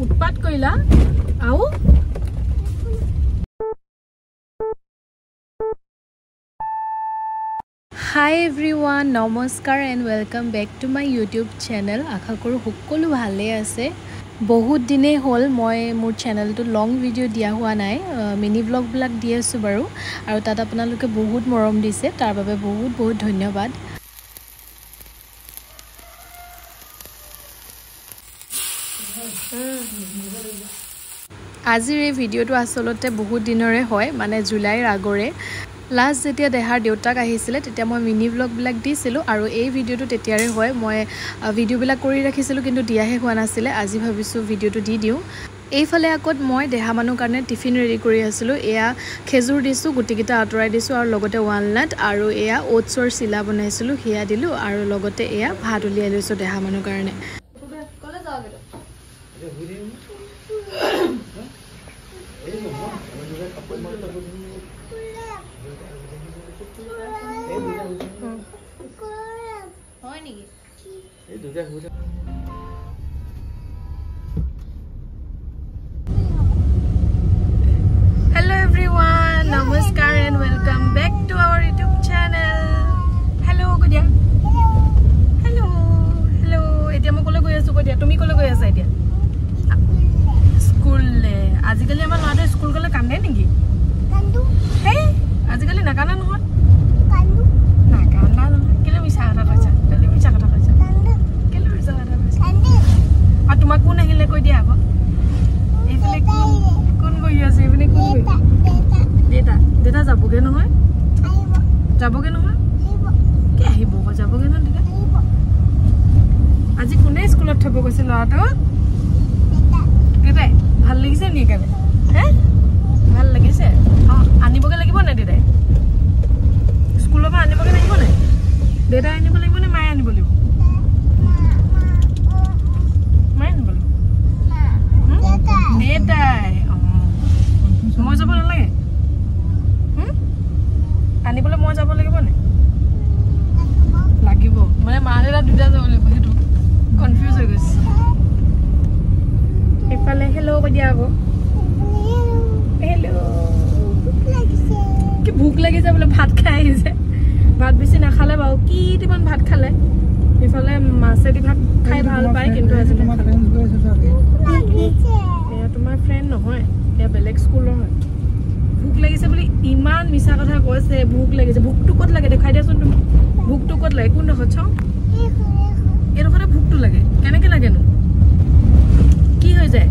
উৎপাত কইলা আও Hi everyone, namaskar and welcome back to my YouTube channel. আশা কৰো সকলো ভালে আছে। বহুত দিনে হল মই মোৰ চেনেলটো লং ভিডিও দিয়া হোৱা নাই, মিনি ব্লগ বিলাক দি আছো বাৰু আৰু তাত আপোনালোকে বহুত মৰম দিছে, তাৰ বাবে বহুত বহুত ধন্যবাদ। আজিৰ এই ভিডিওটো আসলতে বহুত দিনৰে হয়, মানে জুলাইৰ আগৰে। লাষ্ট যেতিয়া দেহাৰ দেউতাক আহিছিলে তেতিয়া মই মিনি ব্লগ বিলাক দিছিলো আৰু এই ভিডিওটো তেতিয়াৰে হয়। মই ভিডিও বিলাক কৰি ৰাখিছিলো কিন্তু দিয়াহে হোৱা নাছিলে। আজি ভাবিছো ভিডিওটো দি দিও। এইফালে আকত মই দেহা মানুহ কাৰণে টিফিন ৰেডি কৰি আছিলো। এয়া খেজুৰ দিছো, গুটিকিটা আঁতৰাই দিছো আৰু লগতে ওয়ালনাট আৰু এয়া ওটছৰ চিলা বনাইছিলো, হিয়া দিলো আৰু লগতে এয়া ভাত উলিয়াই লৈছো দেহা মানুহ কাৰণে। Hello everyone, namaskar and welcome back to our YouTube channel. Hello Kodia. Hello. Hello. Etia mo kole goi asu Kodia. Tumi kole goi asa etia? School le. Ajikali amar lada school gole kande niki? Kandu. Hey, ajikali nakana nohoi? Kandu. Nakana nohoi. Kile misa kata kacha. Kile misa kata kacha. Kandu. Kile misa kata kacha. Kandu. A tuma kun ahile koi dia ako? Efale kun goi ase efale kun goi? Deta. Deta jaboge nohoi? Aibo. Jaboge nohoi? Aibo. Ke ahibo ko jaboge non deta? Aibo. Aji kune school thabo goise lata? Deta. ভাল লাগিছে নি কালে? হে? ভাল লাগিছে? আনিবগে লাগিব না দেদাই? স্কুলৰ পৰা আনিবগে লাগিব না? দেদাই আনিব লাগিব না মাই আনিব লাগিব? মাই আনিব লাগিব? দেদাই। মই যাব নালাগে? আনিবলে মই যাব লাগিব না? লাগিব। মানে মা দেদা দুটা যাব লাগিব, হেতু কনফিউজ হৈ গৈছে। এফালে হেল্লো কইয়া আকৌ। হেল্লো। কি ভুক লাগিছে বলে ভাত খাই আহিছে। ভাত বেছি নাখালে বাও, কি তিমান ভাত খালে। এফালে মাছে দি ভাত খাই ভাল পায় কিন্তু আজি নাখালে। এয়া তোমাৰ ফ্ৰেন্ড নহয়, এয়া বেলেগ স্কুলৰ হয়। ভুক লাগিছে বুলি ইমান মিছা কথা কৈছে। ভুক লাগিছে, ভুকটো কত লাগে দেখাই দিয়াচোন তুমি। ভুকটো কত লাগে কোন দেখত চাও? এৰখতে ভুকটো লাগে কেনেকে লাগেনো? কি হৈ যায়?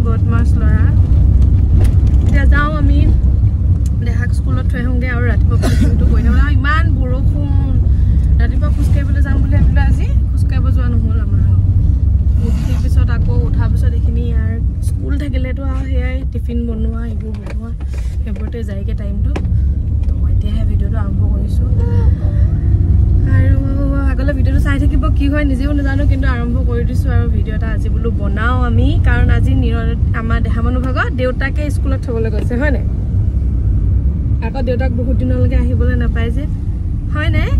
বদমাছ লৰা। এতিয়া যাওঁ আমি দেহাক স্কুলত থৈ আহোঁগে আৰু ৰাতিপুৱা কিন্তু গৈ থাকোঁ। ইমান বৰষুণ, ৰাতিপুৱা খোজকাঢ়িবলৈ যাম বুলি ভাবিলোঁ, আজি খোজকাঢ়িব যোৱা নহ'ল আমাৰ। উঠাৰ পিছত আকৌ উঠাৰ পিছত এইখিনি ইয়াৰ স্কুল থাকিলেতো আৰু সেয়াই টিফিন বনোৱা এইবোৰ বনোৱা সেইবোৰতে যায়গৈ টাইমটো। তো মই এতিয়াহে ভিডিঅ'টো আৰম্ভ কৰিছোঁ আৰু আগলৈ ভিডিঅ'টো চাই থাকিব, কি হয় নিজেও নাজানো কিন্তু আৰম্ভ কৰি দিছোঁ আৰু ভিডিঅ' এটা আজি বোলো বনাওঁ আমি। কাৰণ আজি আমাৰ দেহা মানুহ ভাগৰ দেউতাকে স্কুলত থ'বলৈ গৈছে, হয় নাই? আকৌ দেউতাক বহুত দিনলৈকে আহিবলৈ নাপায় যে, হয় নাই?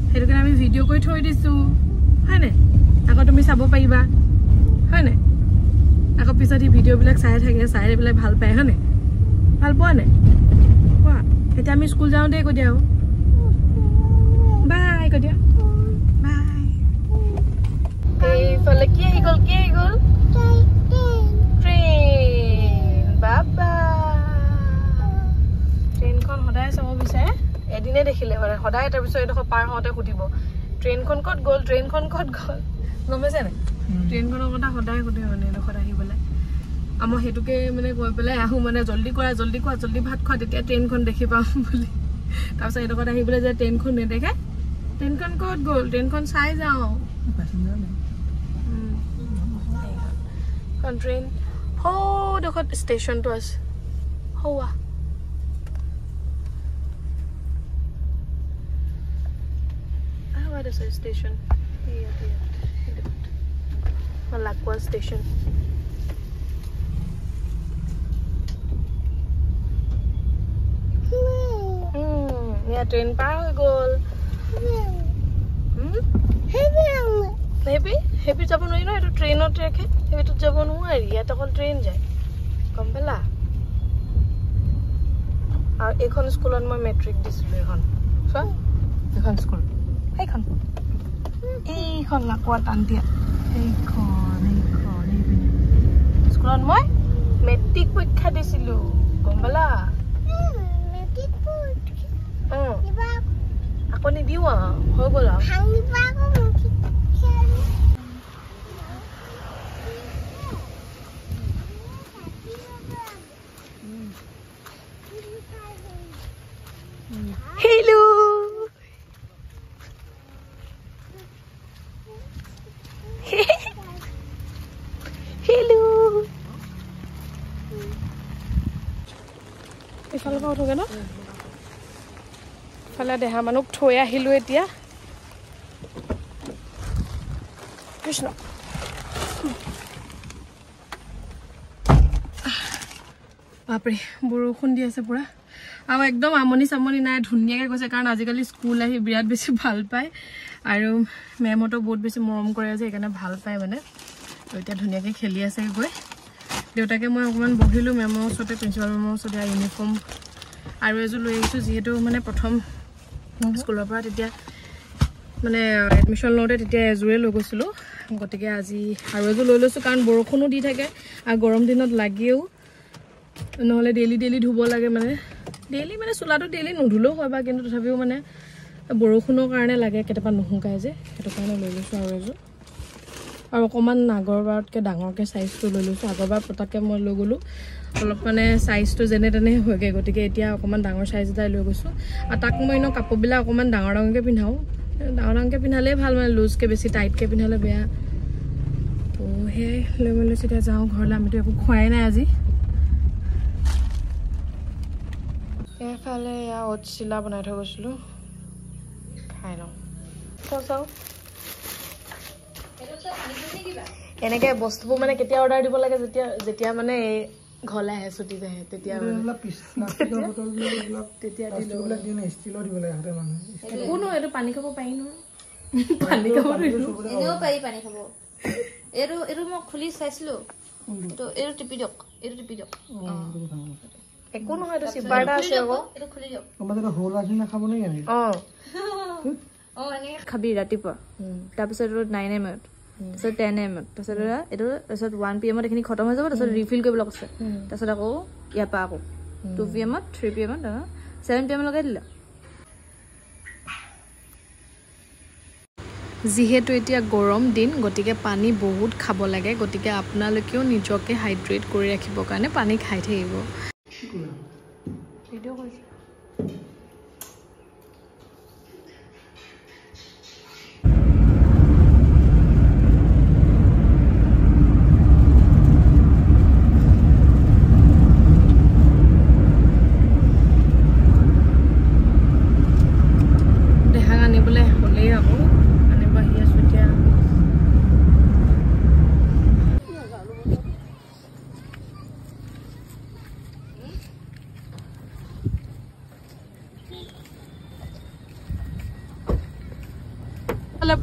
সেইটো কাৰণে আমি ভিডিঅ' কৰি থৈ দিছোঁ, হয় নাই? আকৌ তুমি চাব পাৰিবা, হয় নাই? আকৌ পিছত এই ভিডিঅ'বিলাক চাই থাকে, চাই পেলাই ভাল পায়, হয় নাই? ভাল পোৱা নাই? কোৱা। এতিয়া আমি স্কুল যাওঁতে কৈ দিয়া বাই, কৈ দিয়া বাই। এইফালে কি আহি গ'ল? কি আহি গ'ল? ট্ৰেইন। বাবা ট্ৰেইনখন সদায় চাব বিচাৰে, এদিনে দেখিলে মানে সদায় তাৰপিছত এইডোখৰ পাৰ হওঁতে সুধিব ট্ৰেইনখন ক'ত গ'ল, ট্ৰেইনখন ক'ত গ'ল। গম পাইছে নাই? ট্ৰেইনখনৰ কথা সদায় সুধে মানে এইডোখৰত আহি পেলাই। আমাৰ সেইটোকে মানে গৈ পেলাই আহোঁ মানে জল্দি কৰা, জল্দি খোৱা, জল্দি ভাত খোৱা, তেতিয়া ট্ৰেইনখন দেখি পাম বুলি। তাৰপিছত এইডোখৰত আহি পেলাই যে ট্ৰেইনখন নেদেখে, ট্ৰেইনখন ক'ত গ'ল, ট্ৰেইনখন চাই যাওঁ। ট্ৰেইন সৌডোখৰত ষ্টেচনটো আছে, সৌৱা আছে ষ্টেচন। লাকোৱা ষ্টেচন। ট্ৰেইন পাৰ হৈ গ'ল। হেভি যাব নোৱাৰি ন এইটো ট্ৰেইনত ৰাখে হেভিটোত যাব নোৱাৰি ইয়াত অকল ট্ৰেইন যায় গম পালা আৰু এইখন স্কুলত মই মেট্ৰিক দিছিলোঁ এইখন স্কুল এইখন লাকুৱা টান্তিয়া এইখন স্কুলত মই মেট্ৰিক পৰীক্ষা দিছিলোঁ গম পালা আকৌ নিদিওঁ হৈ গ'ল আৰু Hello. Hello. ইফালৰ পৰা উঠোগে ন ইফালে দেহা মানুহক থৈ আহিলোঁ এতিয়া কৃষ্ণ বাপৰে বৰষুণ দি আছে পুৰা আৰু একদম আমনি চামনি নাই ধুনীয়াকৈ গৈছে কাৰণ আজিকালি স্কুল আহি বিৰাট বেছি ভাল পায় আৰু মেমহঁতক বহুত বেছি মৰম কৰে যে সেইকাৰণে ভাল পায় মানে তো এতিয়া ধুনীয়াকৈ খেলি আছে গৈ দেউতাকে মই অকণমান বহিলোঁ মেমৰ ওচৰতে প্ৰিন্সিপাল মেমৰ ওচৰতে ইউনিফৰ্ম আৰু এযোৰ লৈ আহিছোঁ যিহেতু মানে প্ৰথম স্কুলৰ পৰা তেতিয়া মানে এডমিশ্যন লওঁতে তেতিয়া এযোৰে লৈ গৈছিলোঁ গতিকে আজি আৰু এযোৰ লৈ লৈছোঁ কাৰণ বৰষুণো দি থাকে আৰু গৰম দিনত লাগেও নহ'লে ডেইলি ধুব লাগে মানে ডেইলি মানে চোলাটো ডেইলি নুধুলেও হয় বা কিন্তু তথাপিও মানে বৰষুণৰ কাৰণে লাগে কেতিয়াবা নুশুকাই যে সেইটো কাৰণে লৈ লৈছোঁ আৰু এযোৰ আৰু অকণমান আগৰবাৰতকৈ ডাঙৰকৈ চাইজটো লৈ লৈছোঁ আগৰবাৰ পতাকৈ মই লৈ গ'লোঁ অলপ মানে চাইজটো যেনে তেনে হয়গৈ গতিকে এতিয়া অকণমান ডাঙৰ চাইজ এটাই লৈ গৈছোঁ আৰু তাক মই এনেও কাপোৰবিলাক অকণমান ডাঙৰকৈ পিন্ধাওঁ ডাঙৰকৈ পিন্ধালেই ভাল মানে লুজকৈ বেছি টাইটকৈ পিন্ধালে বেয়া তো সেয়াই লৈ লৈছোঁ এতিয়া যাওঁ ঘৰলৈ আমিতো একো খোৱাই নাই আজি এইফালে এয়া অ'টছ চিলা বনাই থৈ গৈছিলোঁ খাই লওঁ চাওঁ এনেকৈ বস্তুবোৰ মানে কেতিয়া অৰ্ডাৰ দিব লাগে যেতিয়া মানে এই ঘৰলৈ আহে ছুটীত আহে তেতিয়া কোনো এইটো পানী খাব পাৰি নহয় পানী খাব পাৰি পানী খাব এইটো মই খুলি চাইছিলোঁ এইটো টিপি দিয়ক একো নহয় এইটো চিপাৰ এটা আছে আকৌ এইটো খুলি দিয়ক খাবি ৰাতিপুৱা তাৰপিছত 9 AM তাৰপিছত 10 AM তাৰপিছত এইটো তাৰপিছত 1 PM এইখিনি খতম হৈ যাব তাৰপিছত ৰিফিল কৰিবলৈ কৈছে তাৰপিছত আকৌ ইয়াৰ পৰা আকৌ 2 PM 3 PM 7 PM লগাই দিলে যিহেতু এতিয়া গৰম দিন গতিকে পানী বহুত খাব লাগে গতিকে আপোনালোকেও নিজকে হাইড্ৰেট কৰি ৰাখিবৰ কাৰণে পানী খাই থাকিব ভিডিঅ' কৰিছে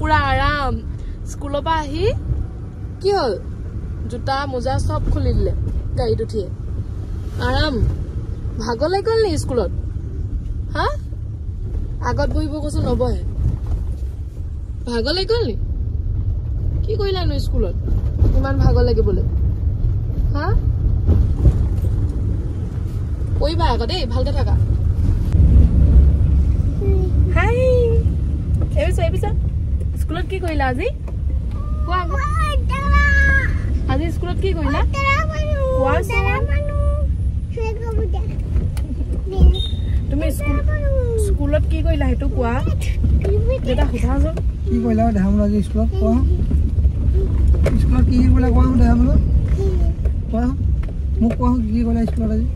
পুৰা আৰাম স্কুলৰ পৰা আহি কি হ'ল জোতা মোজা সব খুলি দিলে গাড়ীত উঠিয়ে আৰাম ভাগৰ লাগি গ'ল নি স্কুলত হা আগত বহিব কৈছো নবহে ভাগৰ লাগি গ'ল নি কি কৰিলানো স্কুলত ইমান ভাগৰ লাগিবলৈ হা কৰিবা আকৌ দেই ভালকে থাকা হাই এইবিছা স্কুলত কি কৰিলা আজি আজি স্কুলত কি কৰিলা তুমি স্কুলত কি কৰিলা সেইটো কোৱা এটা সোধাচোন কি কৰিলা দেখাবলৈ আজি স্কুলত কোৱা স্কুলত কি কৰিলা কোৱা দেখাবলৈ কোৱা মোক কোৱা কি কৰিলা স্কুলত আজি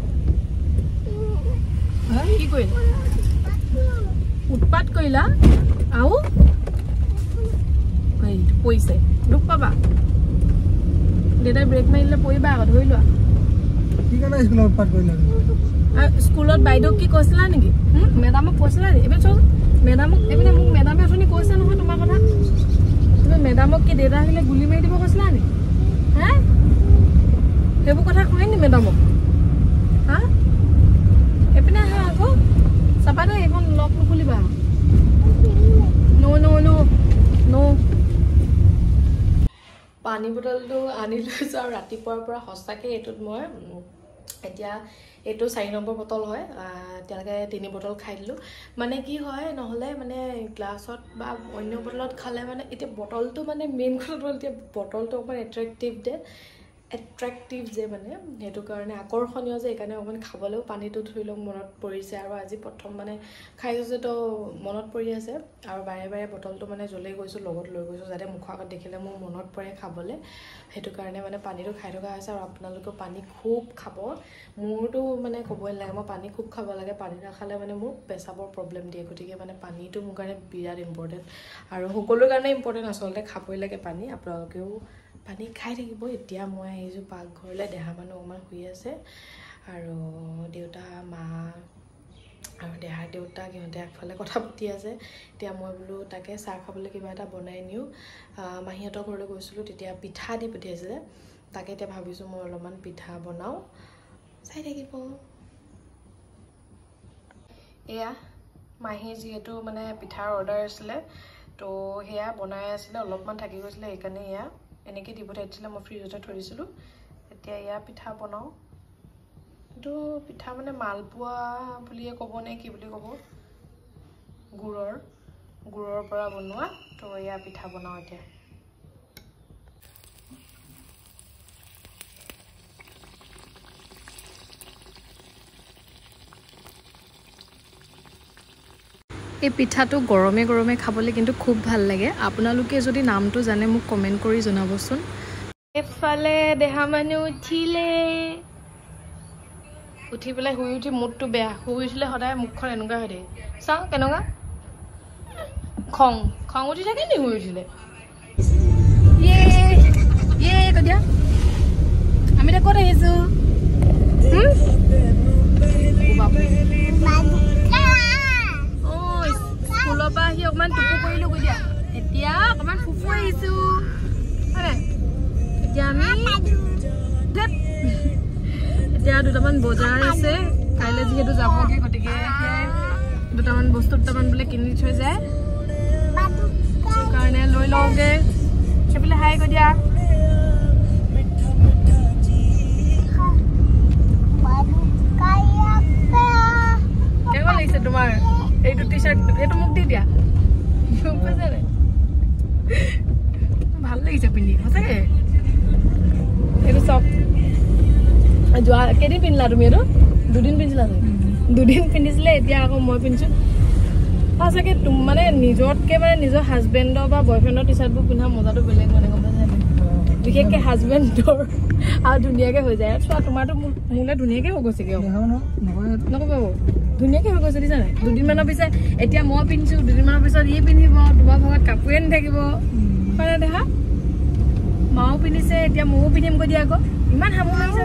কি কৰিলা উৎপাত কৰিলা আৰু পইছে দুখ পাবা দেউতাই ব্ৰেক মাৰিলে পৰিবা আকৌ ধৰি লোৱা কি কাৰণে স্কুলত উৎপাত কৰিলা স্কুলত বাইদেউক কি কৈছিলা নেকি মেডামক কৈছিলা নেকি এইবাৰ চোৱা মেডামক এপিনে মোক মেডামে অথনি কৈছে নহয় তোমাৰ কথা তুমি মেডামক কি দেউতা আহিলে গুলি মাৰি দিব কৈছিলা নি হা সেইবোৰ কথা কয় নি মেডামক হা এপিনে আহা আকৌ চাবাদে এইখন লক নুখুলিবা নো নো নো নো পানী বটলটো আনি লৈছোঁ আৰু ৰাতিপুৱাৰ পৰা সঁচাকৈ এইটোত মই এতিয়া এইটো 4 নম্বৰ বটল হয় এতিয়ালৈকে 3 বটল খাই দিলোঁ মানে কি হয় নহ'লে মানে গ্লাছত বা অন্য বটলত খালে মানে এতিয়া বটলটো মানে মেইন কথা হ'ল এতিয়া বটলটো অকণমান এট্ৰেক্টিভ যে মানে সেইটো কাৰণে আকৰ্ষণীয় যে এইকাৰণে অকণমান খাবলৈও পানীটো ধৰি লওক মনত পৰিছে আৰু আজি প্ৰথম মানে খাইছোঁ তো মনত পৰি আছে আৰু বাৰে বাৰে বটলটো মানে জ্বলাই গৈছোঁ লগত লৈ গৈছোঁ যাতে মুখৰ আগত দেখিলে মোৰ মনত পৰে খাবলৈ সেইটো কাৰণে মানে পানীটো খাই থকা হৈছে আৰু আপোনালোকেও পানী খুব খাব মোৰতো মানে ক'বই নালাগে মই পানী খুব খাব লাগে পানী নাখালে মানে মোৰ পেচাবৰ প্ৰব্লেম দিয়ে গতিকে মানে পানীটো মোৰ কাৰণে বিৰাট ইম্পৰ্টেণ্ট আৰু সকলোৰ কাৰণে ইম্পৰ্টেণ্ট আচলতে খাবই লাগে পানী আপোনালোকেও পানী খাই থাকিব এতিয়া মই আহিছোঁ পাকঘৰলৈ দেহা মানুহ অকণমান শুই আছে আৰু দেউতা মা আৰু দেহাৰ দেউতাক সিহঁতে আগফালে কথা পাতি আছে এতিয়া মই বোলো তাকে চাহ খাবলৈ কিবা এটা বনাই নিওঁ মাহীহঁতৰ ঘৰলৈ গৈছিলোঁ তেতিয়া পিঠা দি পঠিয়াইছিলে তাকে এতিয়া ভাবিছোঁ মই অলপমান পিঠা বনাওঁ চাই থাকিব এয়া মাহী যিহেতু মানে পিঠাৰ অৰ্ডাৰ আছিলে তো সেয়া বনাই আছিলে অলপমান থাকি গৈছিলে সেইকাৰণে এয়া এনেকৈ দি পঠাইছিলে মই ফ্ৰিজতে থৈ দিছিলোঁ এতিয়া এয়া পিঠা বনাওঁ এইটো পিঠা মানে মালপোৱা বুলিয়ে ক'ব নে কি বুলি ক'ব গুড়ৰ পৰা বনোৱা তো এয়া পিঠা বনাওঁ এতিয়া এই পিঠাটো গৰমে গৰমে খাবলৈ কিন্তু খুব ভাল লাগে আপোনালোকে যদি নামটো জানে মোক কমেণ্ট কৰি জনাবচোন এফালে দেহা মানুহ উঠি পেলাই শুই উঠি মুডটো বেয়া শুই উঠিলে সদায় মুখখন এনেকুৱা হৈ থাকে চাওঁ কেনেকুৱা খং উঠি থাকে নি শুই উঠিলে দিয়া আমি এতিয়া ক'ত আহিছোঁ স্কুলৰ পৰা আহি অকণমান টুপু কৰিলোঁ গৈ দিয়া এতিয়া অকণমান ফুফু আহিছোঁ হয় এতিয়া আমি এতিয়া দুটামান বজাৰ আছে কাইলৈ যিহেতু যাবগৈ গতিকে দুটামান বস্তু বোলে কিনি থৈ যায় সেইকাৰণে লৈ লওঁগৈ সেইফালে হাই কৈ দিয়া কেনেকুৱা লাগিছে তোমাৰ এইটো টি চাৰ্ট এইটো মোক দি দিয়া ভাল লাগিছে পিন্ধি সঁচাকৈ এইটো চব যোৱা কেইদিন পিন্ধিলা তুমি এইটো দুদিন পিন্ধিছিলা দুদিন পিন্ধিছিলে এতিয়া আকৌ মই পিন্ধিছোঁ সঁচাকৈ মানে নিজতকৈ মানে নিজৰ হাজবেণ্ডৰ বা বয়ফ্ৰেণ্ডৰ টি চাৰ্টবোৰ পিন্ধা মজাটো বেলেগ মানে গম পাইছে বিশেষকৈ হাজবেণ্ডৰ আৰু ধুনীয়াকৈ হৈ যায় চোৱা তোমাৰতো মোলৈ ধুনীয়াকৈ হৈ গৈছেগৈ নক'ব ধুনীয়াকৈ হৈ গৈছে দিছা নাই দুদিনমানৰ পিছত এতিয়া মই পিন্ধিছোঁ দুদিনমানৰ পিছত ই পিন্ধিব তোমাৰ ভাগত কাপোৰে নাথাকিব হয় নাই দেখা মাও পিন্ধিছে এতিয়া ময়ো পিন্ধিম কৈ দিয়া আকৌ ইমান সামৰি লাগিছে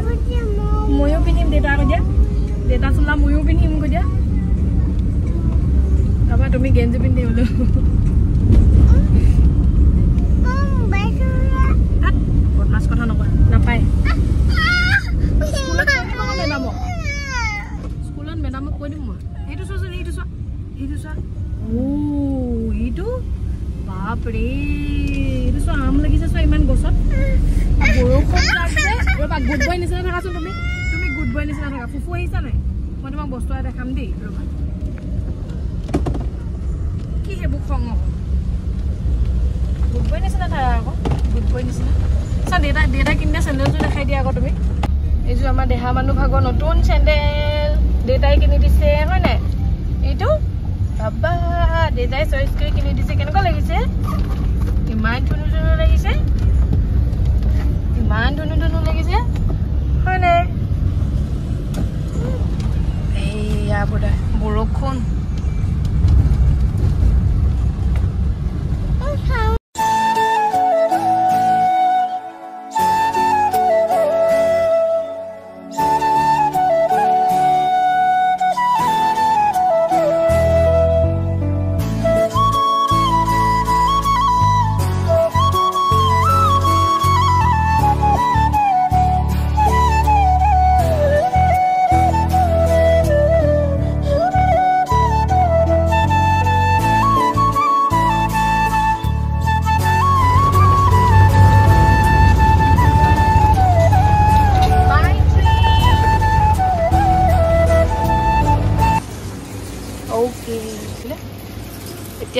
ময়ো পিন্ধিম দেউতা আকৌ দিয়া দেউতা চোলা ময়ো পিন্ধিম কৈ দিয়া তাৰপৰা তুমি গেঞ্জি পিন্ধিম বদমাছ কথা নকয় নাপায় স্কুলত মেডামক কৈ দিম মই এইটো চোৱাচোন এইটো চোৱা এইটো বাপৰে এইটো চোৱা আম লাগিছে চোৱা ইমান গছত বৰষুণ লাগিছে ৰ'বা গুড বয় নিচিনা থাকাচোন তুমি গুড বয় নিচিনা থাকা ফুফু আহিছা নাই মই তোমাক বস্তু এটা দেখাম দেই ৰ'বা কি সেইবোৰ খং গুড বয় নিচিনা থাকা আকৌ গুড বয় নিচিনা চা দেউতাই কিনি দিয়া চেণ্ডেলযোৰ দেখাই দিয়া আকৌ তুমি এইযোৰ আমাৰ দেহা মানুহ ভাগৰ নতুন চেণ্ডেল দেউতাই কিনি দিছে হয় নাই এইটো বাবা দেউতাই চইচ কৰি কিনি দিছে কেনেকুৱা লাগিছে ইমান ধুনু লাগিছে ইমান ধুনু লাগিছে হয় নাই এইয়া বোধহয় বৰষুণ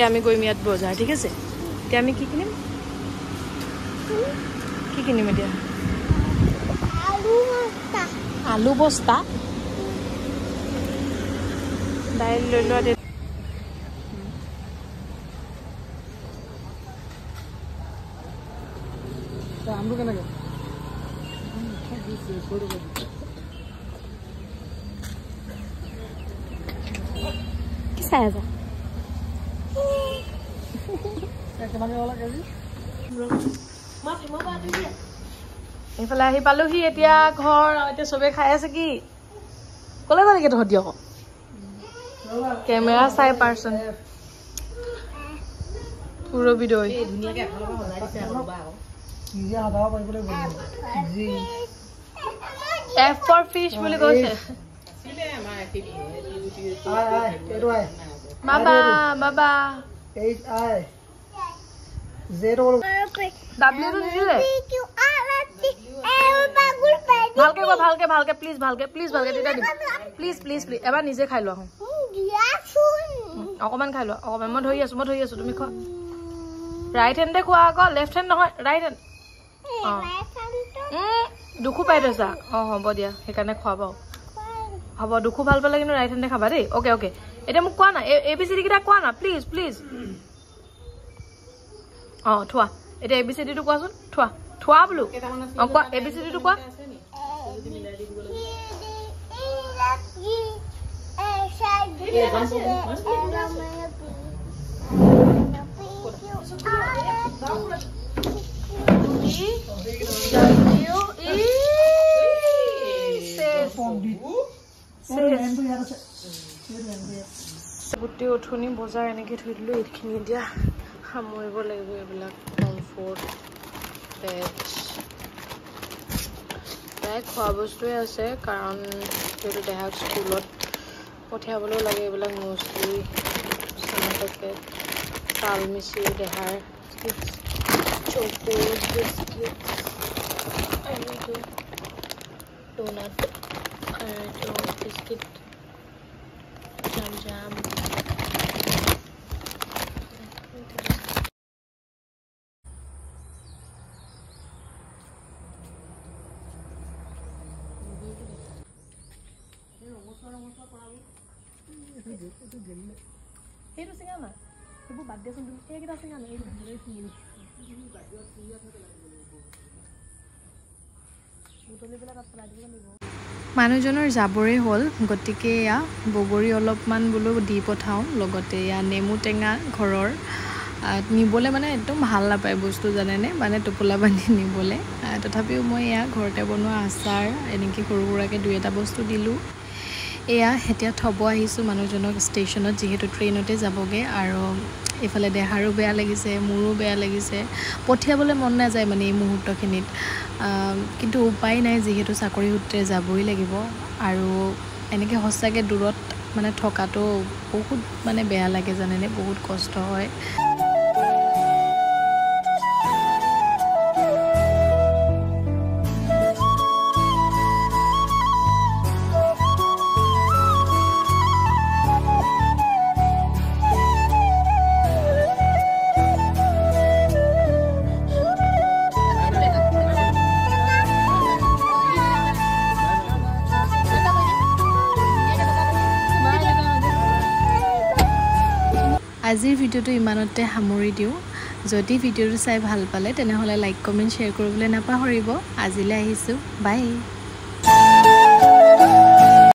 এতিয়া আমি গৈম ইয়াত বজাৰ ঠিক আছে এতিয়া আমি কি কিনিম এতিয়া আলু বস্তা দাইল লৈ লোৱা দে আমলু কেনেকে কি চাই আছা এইফালে আহি পালোহি এতিয়া ঘৰ এতিয়া চবে খাই আছে কি কলে যাবি তহঁতি আকৌ কেমেৰা চাই পাৰ্চন পুৰবি দৈ F for fish বুলি কৈছে বাবা বাবা HI Z W টো দিলে ভালকে প্লিজ ভালকে তেতিয়া দিম প্লিজ এবাৰ নিজে খাই লোৱা অকমান খাই লোৱা অকমান মই ধৰি আছো তুমি খোৱা ৰাইট হেণ্ডে খোৱা আকৌ লেফট হেণ্ড নহয় ৰাইট হেণ্ড দুখো পাই থৈছা হ'ব দিয়া সেইকাৰণে খোৱা বাৰু হ'ব দুখো ভাল পালে কিন্তু ৰাইট হেণ্ডে খাবা দেই অ'কে এতিয়া মোক কোৱা না ABCD কেইটা কোৱা না প্লিজ থোৱা এতিয়া ABCD টো কোৱাচোন থোৱা বোলো কোৱা ABCD টো কোৱা গোটেই উঠনি বজাৰ এনেকে থৈ দিলো এইখিনি এতিয়া সামৰিব লাগিব এইবিলাক কমফৰ্ট প্ৰায় খোৱা বস্তুৱে আছে কাৰণ যিহেতু দেহাক স্কুলত পঠিয়াবলৈও লাগে এইবিলাক মষ্টলি চানা পেকেট চাল মিচিৰি দেহাৰ চকু বিস্কিট আৰু ডোনাট আৰু বিস্কিট জাম এইটো চিঙা না সেইবোৰ বাদ দিয়াচোন তুমি এইকেইটা চিঙা না মানুহজনৰ যাবৰে হ'ল গতিকে এয়া বগৰী অলপমান বোলো দি পঠাওঁ লগতে এয়া নেমু টেঙা ঘৰৰ নিবলৈ মানে একদম ভাল নাপায় বস্তু জানেনে মানে টোপোলা বান্ধি নিবলৈ তথাপিও মই এয়া ঘৰতে বনোৱা আচাৰ এনেকৈ সৰু সুৰাকৈ দুই এটা বস্তু দিলোঁ এয়া এতিয়া থ'ব আহিছোঁ মানুহজনক ষ্টেচনত যিহেতু ট্ৰেইনতে যাবগৈ আৰু এইফালে দেহাৰো বেয়া লাগিছে মোৰো বেয়া লাগিছে পঠিয়াবলৈ মন নাযায় মানে এই মুহূৰ্তখিনিত কিন্তু উপায় নাই যিহেতু চাকৰি সূত্ৰে যাবই লাগিব আৰু এনেকৈ সঁচাকৈ দূৰত মানে থকাটো বহুত মানে বেয়া লাগে জানেনে বহুত কষ্ট হয় আজিৰ ভিডিঅ'টো ইমানতে সামৰি দিওঁ যদি ভিডিঅ'টো চাই ভাল পালে তেনেহ'লে লাইক কমেণ্ট শ্বেয়াৰ কৰিবলৈ নাপাহৰিব আজিলৈ আহিছোঁ বাই